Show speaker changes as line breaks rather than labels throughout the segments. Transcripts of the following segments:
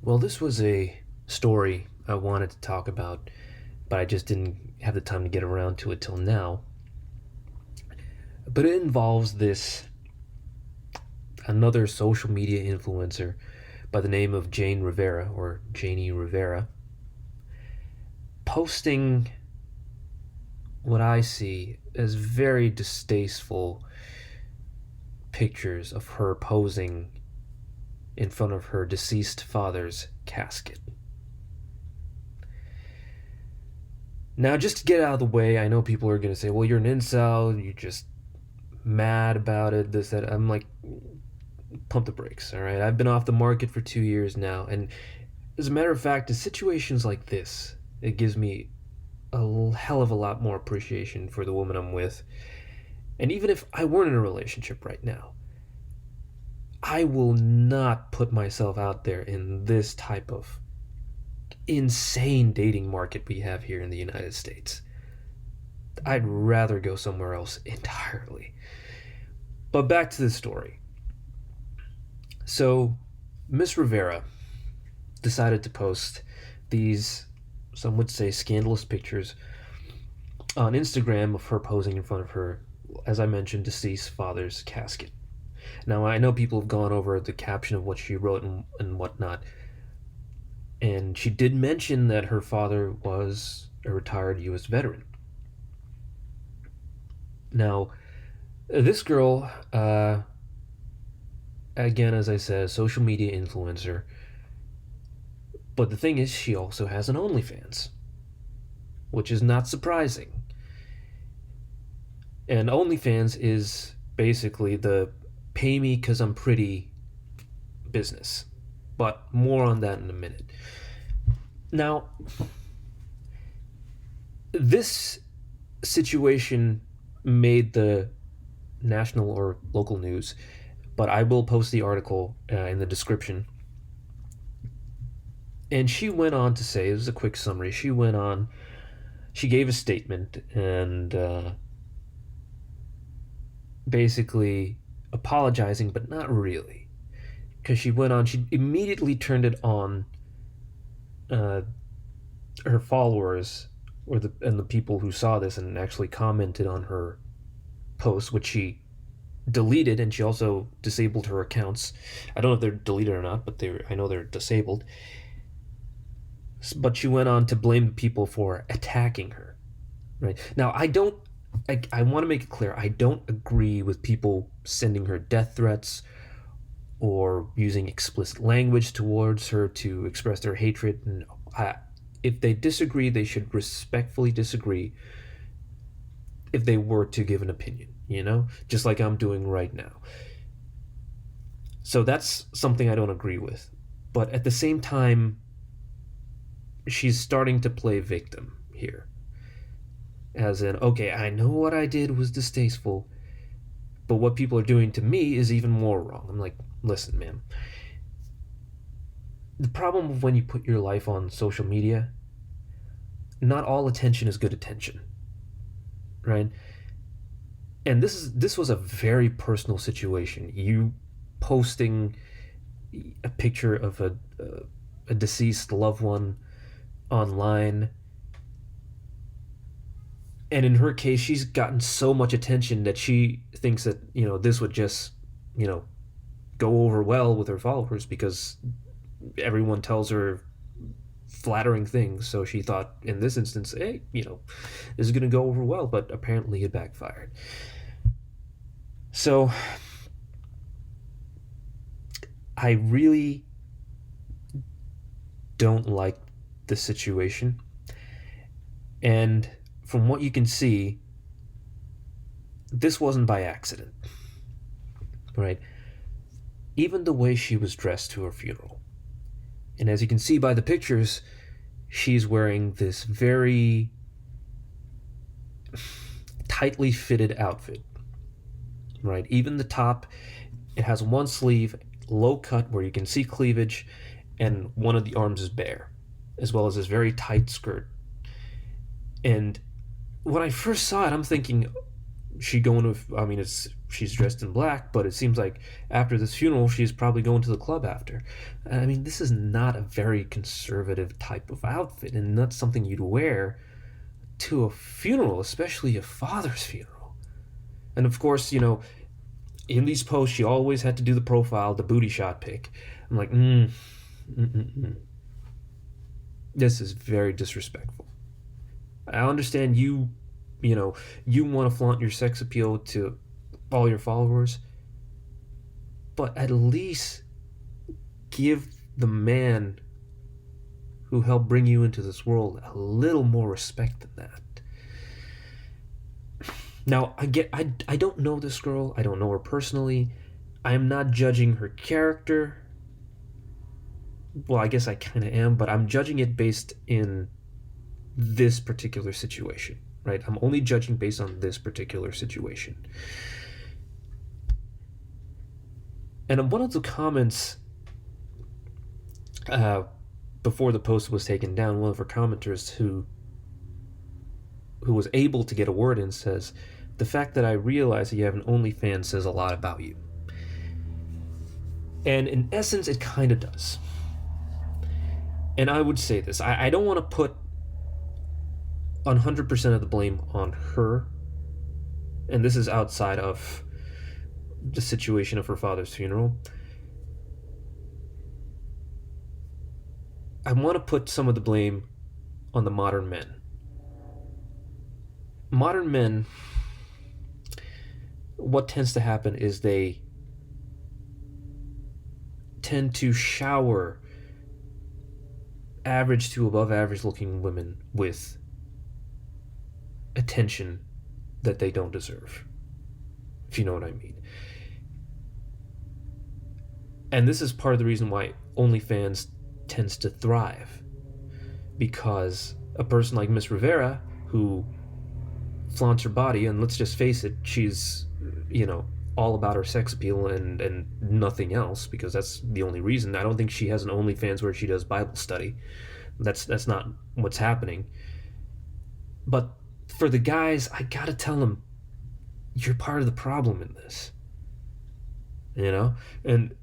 Well, this was a story I wanted to talk about, but I just didn't have the time to get around to it till now. But it involves this another social media influencer by the name of Jayne Rivera or Jayne Rivera posting what I see as very distasteful pictures of her posing in front of her deceased father's casket. Now, just to get out of the way, I know people are going to say, well, you're an incel, you're just mad about it, this, that. I'm like, pump the brakes, all right? I've been off the market for 2 years now, and as a matter of fact, in situations like this, it gives me a hell of a lot more appreciation for the woman I'm with. And even if I weren't in a relationship right now, I will not put myself out there in this type of insane dating market we have here in the United States. I'd rather go somewhere else entirely. But back to the story. So, Miss Rivera decided to post these, some would say, scandalous pictures on Instagram of her posing in front of her, as I mentioned, deceased father's casket. Now, I know people have gone over the caption of what she wrote and whatnot, and she did mention that her father was a retired U.S. veteran. Now, this girl, again, as I said, social media influencer, but the thing is, she also has an OnlyFans, which is not surprising. And OnlyFans is basically the pay me because I'm pretty business. But more on that in a minute. Now, this situation made the national or local news, but I will post the article in the description. And she went on to say, this is a quick summary. She gave a statement and basically apologizing, but not really. Because she went on, she immediately turned it on her followers and the people who saw this and actually commented on her post, which she deleted, and she also disabled her accounts. I don't know if they're deleted or not, but I know they're disabled. But she went on to blame the people for attacking her. Right now, I want to make it clear, I don't agree with people sending her death threats or using explicit language towards her to express their hatred. And if they disagree, they should respectfully disagree if they were to give an opinion, just like I'm doing right now. So that's something I don't agree with. But at the same time, she's starting to play victim here. As in, okay, I know what I did was distasteful, but what people are doing to me is even more wrong. I'm like, listen, man. The problem of when you put your life on social media, not all attention is good attention, right? And this was a very personal situation. You posting a picture of a deceased loved one online, and in her case, she's gotten so much attention that she thinks that this would just go over well with her followers because everyone tells her flattering things. So she thought in this instance, hey, this is going to go over well, but apparently it backfired. So I really don't like the situation. And from what you can see, this wasn't by accident, right? Even the way she was dressed to her funeral. And as you can see by the pictures, she's wearing this very tightly fitted outfit, right? Even the top, it has one sleeve, low cut where you can see cleavage, and one of the arms is bare, as well as this very tight skirt. And when I first saw it, I'm thinking, She going to, I mean, it's she's dressed in black, but it seems like after this funeral, she's probably going to the club after. I mean, this is not a very conservative type of outfit, and not something you'd wear to a funeral, especially a father's funeral. And of course, in these posts, she always had to do the profile, the booty shot pic. I'm like, this is very disrespectful. I understand you know, you want to flaunt your sex appeal to all your followers, but at least give the man who helped bring you into this world a little more respect than that. Now, I don't know this girl. I don't know her personally. I am not judging her character. Well, I guess I kind of am, but I'm judging it based in this particular situation, right? I'm only judging based on this particular situation. And one of the comments before the post was taken down, one of her commenters who was able to get a word in says, "The fact that I realize that you have an OnlyFans says a lot about you." And in essence, it kind of does. And I would say this: I don't want to put 100% of the blame on her. And this is outside of the situation of her father's funeral. I want to put some of the blame on the modern men. Modern men, what tends to happen is they tend to shower average to above average looking women with attention that they don't deserve, if you know what I mean. And this is part of the reason why OnlyFans tends to thrive, because a person like Miss Rivera, who flaunts her body, and let's just face it, she's, all about her sex appeal and nothing else, because that's the only reason. I don't think she has an OnlyFans where she does Bible study. That's not what's happening. But for the guys, I gotta tell them, you're part of the problem in this. And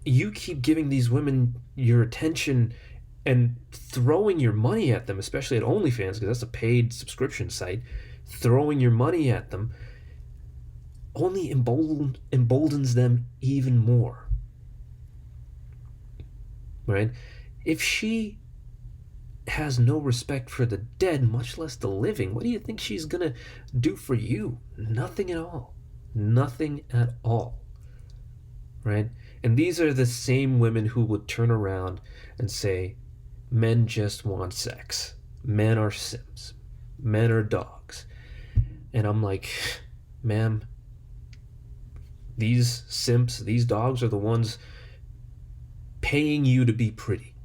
you keep giving these women your attention and throwing your money at them, especially at OnlyFans, because that's a paid subscription site. Throwing your money at them only emboldens them even more. Right? If she has no respect for the dead, much less the living, what do you think she's gonna do for you? Nothing at all. Nothing at all. Right? And these are the same women who would turn around and say, men just want sex. Men are simps. Men are dogs. And I'm like, ma'am, these simps, these dogs are the ones paying you to be pretty.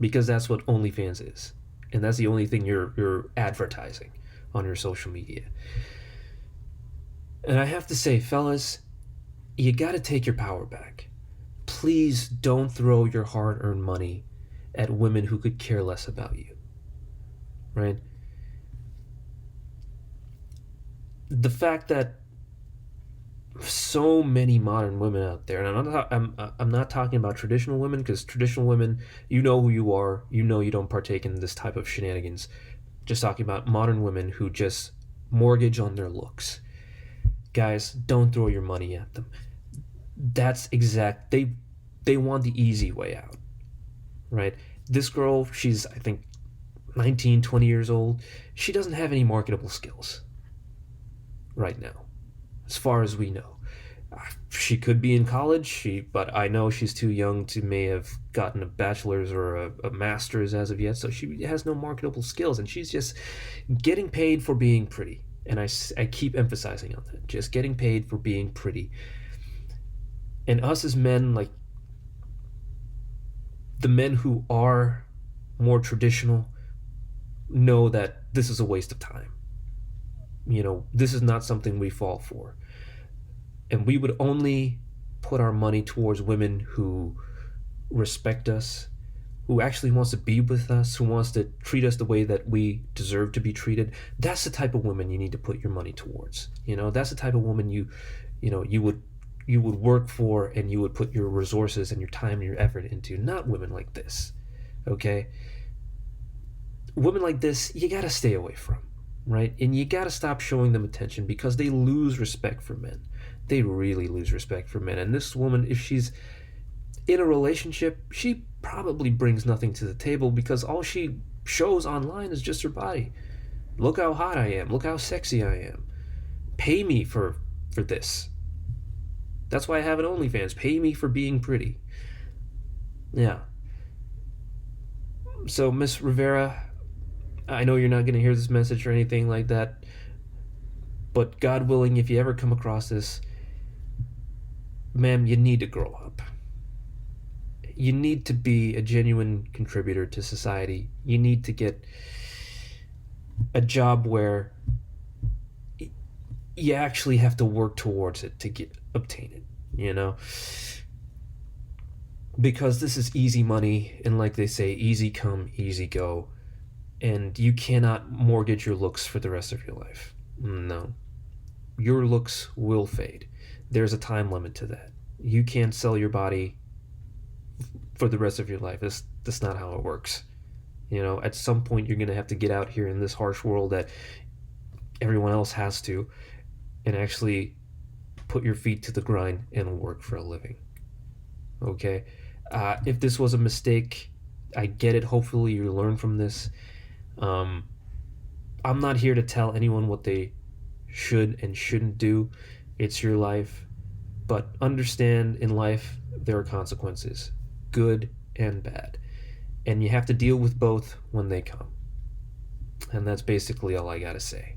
Because that's what OnlyFans is. And that's the only thing you're advertising on your social media. And I have to say, fellas, you gotta take your power back. Please don't throw your hard-earned money at women who could care less about you. Right? The fact that so many modern women out there, and I'm not talking about traditional women, because traditional women, you know who you are, you know you don't partake in this type of shenanigans. Just talking about modern women who just mortgage on their looks. Guys, don't throw your money at them. That's exact. They want the easy way out, right? This girl, she's, I think, 19, 20 years old. She doesn't have any marketable skills right now, as far as we know. She could be in college, but I know she's too young to may have gotten a bachelor's or a master's as of yet, so she has no marketable skills, and she's just getting paid for being pretty. And I keep emphasizing on that, just getting paid for being pretty. And us as men, like the men who are more traditional, know that this is a waste of time. This is not something we fall for. And we would only put our money towards women who respect us, who actually wants to be with us, who wants to treat us the way that we deserve to be treated, that's the type of woman you need to put your money towards. That's the type of woman you would work for, and you would put your resources and your time and your effort into, not women like this. Okay? Women like this, you got to stay away from, right? And you got to stop showing them attention, because they lose respect for men. They really lose respect for men. And this woman, if she's in a relationship, she probably brings nothing to the table, because all she shows online is just her body. Look how hot I am. Look how sexy I am. Pay me for this. That's why I have an OnlyFans. Pay me for being pretty. Yeah. So, Miss Rivera, I know you're not going to hear this message or anything like that, but God willing, if you ever come across this, ma'am, you need to grow up. You need to be a genuine contributor to society. You need to get a job where you actually have to work towards it to obtain it, because this is easy money, and like they say, easy come, easy go, and you cannot mortgage your looks for the rest of your life. No. Your looks will fade. There's a time limit to that. You can't sell your body for the rest of your life. That's not how it works. At some point you're going to have to get out here in this harsh world that everyone else has to, and actually put your feet to the grind and work for a living. Okay? If this was a mistake, I get it. Hopefully you learn from this. I'm not here to tell anyone what they should and shouldn't do. It's your life. But understand, in life there are consequences, good and bad. And you have to deal with both when they come. And that's basically all I gotta say.